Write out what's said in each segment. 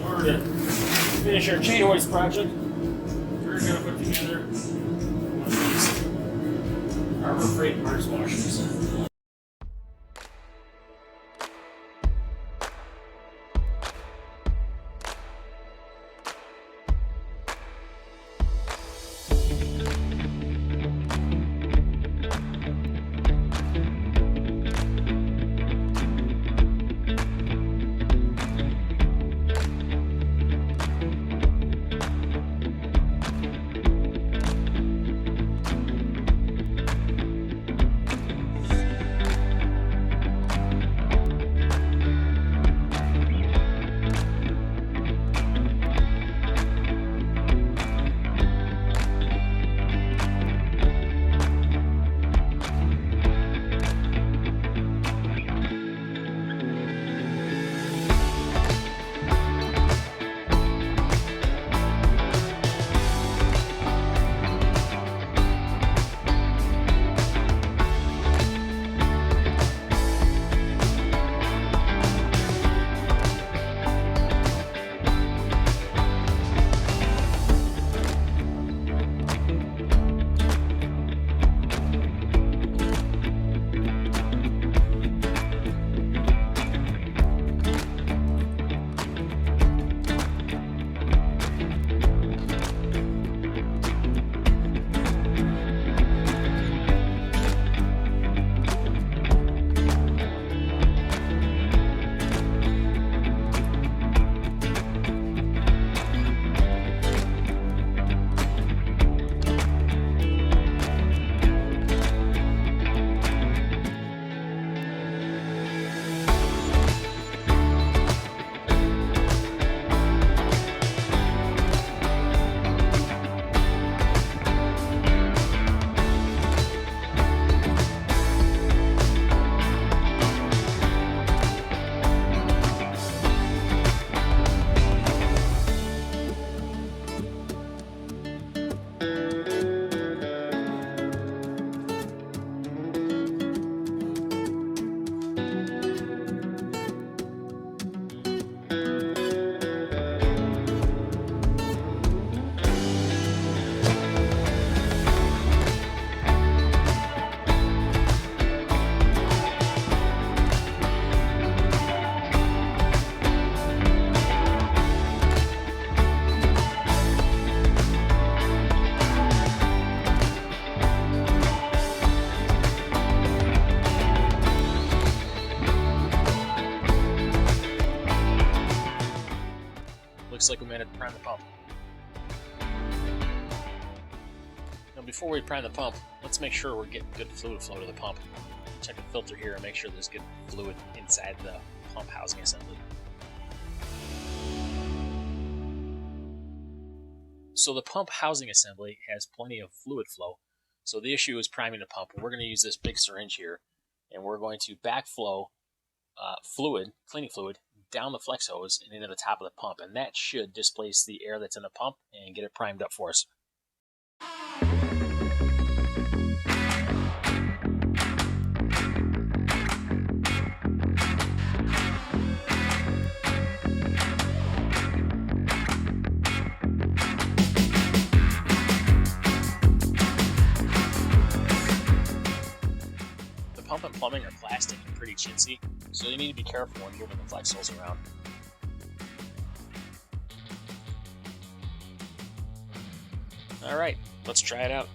order to finish our chain hoist project, we're going to put together one of these Harbor Freight parts washers. Looks like we made it to prime the pump. Now before we prime the pump, let's make sure we're getting good fluid flow to the pump. Check the filter here and make sure there's good fluid inside the pump housing assembly. So the pump housing assembly has plenty of fluid flow. So the issue is priming the pump. We're going to use this big syringe here, and we're going to backflow fluid, cleaning fluid, down the flex hose and into the top of the pump, and that should displace the air that's in the pump and get it primed up for us. The pump and plumbing are plastic and pretty chintzy, so you need to be careful when moving the flex hose around. Alright, let's try it out.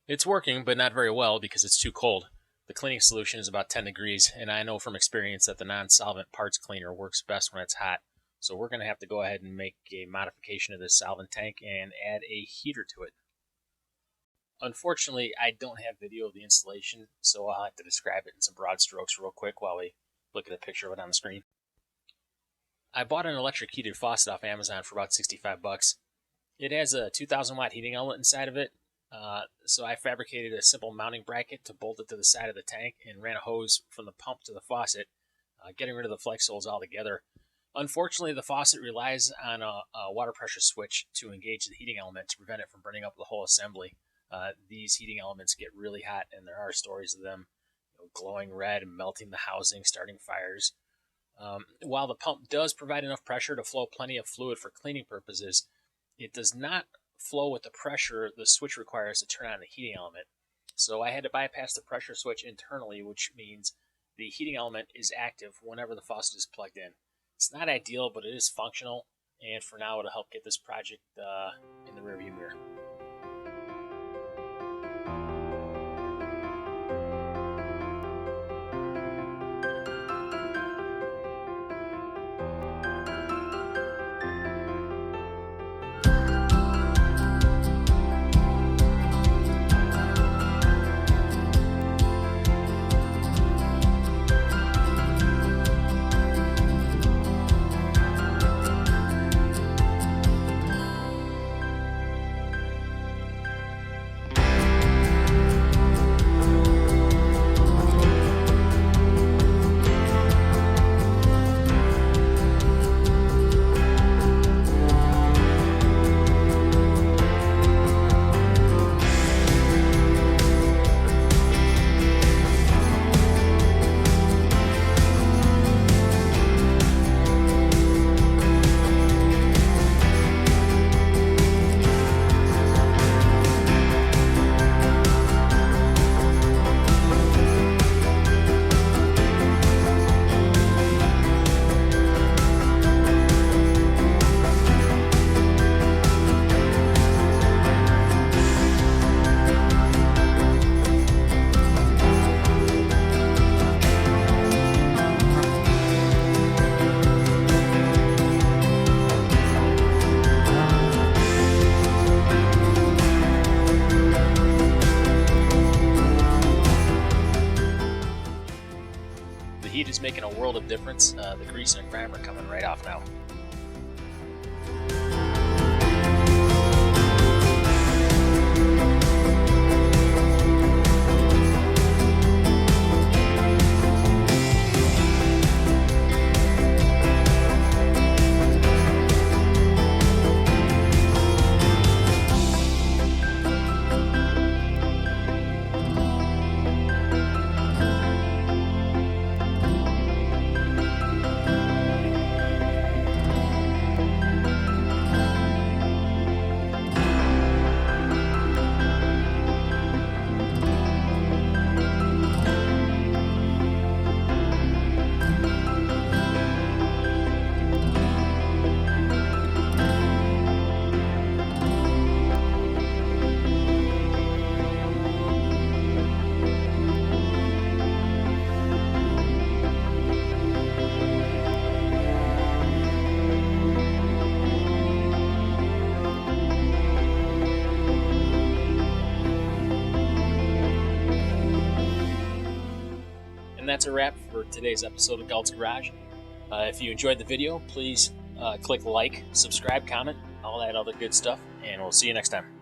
It's working, but not very well because it's too cold. The cleaning solution is about 10 degrees, and I know from experience that the non-solvent parts cleaner works best when it's hot. So we're going to have to go ahead and make a modification of this solvent tank and add a heater to it. Unfortunately, I don't have video of the installation, so I'll have to describe it in some broad strokes real quick while we look at a picture of it on the screen. I bought an electric heated faucet off Amazon for about 65 bucks. It has a 2000 watt heating element inside of it, so I fabricated a simple mounting bracket to bolt it to the side of the tank and ran a hose from the pump to the faucet, getting rid of the flex holes altogether. Unfortunately, the faucet relies on a water pressure switch to engage the heating element to prevent it from burning up the whole assembly. These heating elements get really hot, and there are stories of them glowing red and melting the housing, starting fires. While the pump does provide enough pressure to flow plenty of fluid for cleaning purposes, it does not flow with the pressure the switch requires to turn on the heating element. So I had to bypass the pressure switch internally, which means the heating element is active whenever the faucet is plugged in. It's not ideal, but it is functional, and for now it'll help get this project in the rearview mirror. The heat is making a world of difference. The grease and grime are coming right off now. And that's a wrap for today's episode of Galt's Garage. If you enjoyed the video, please click like, subscribe, comment, all that other good stuff, and we'll see you next time.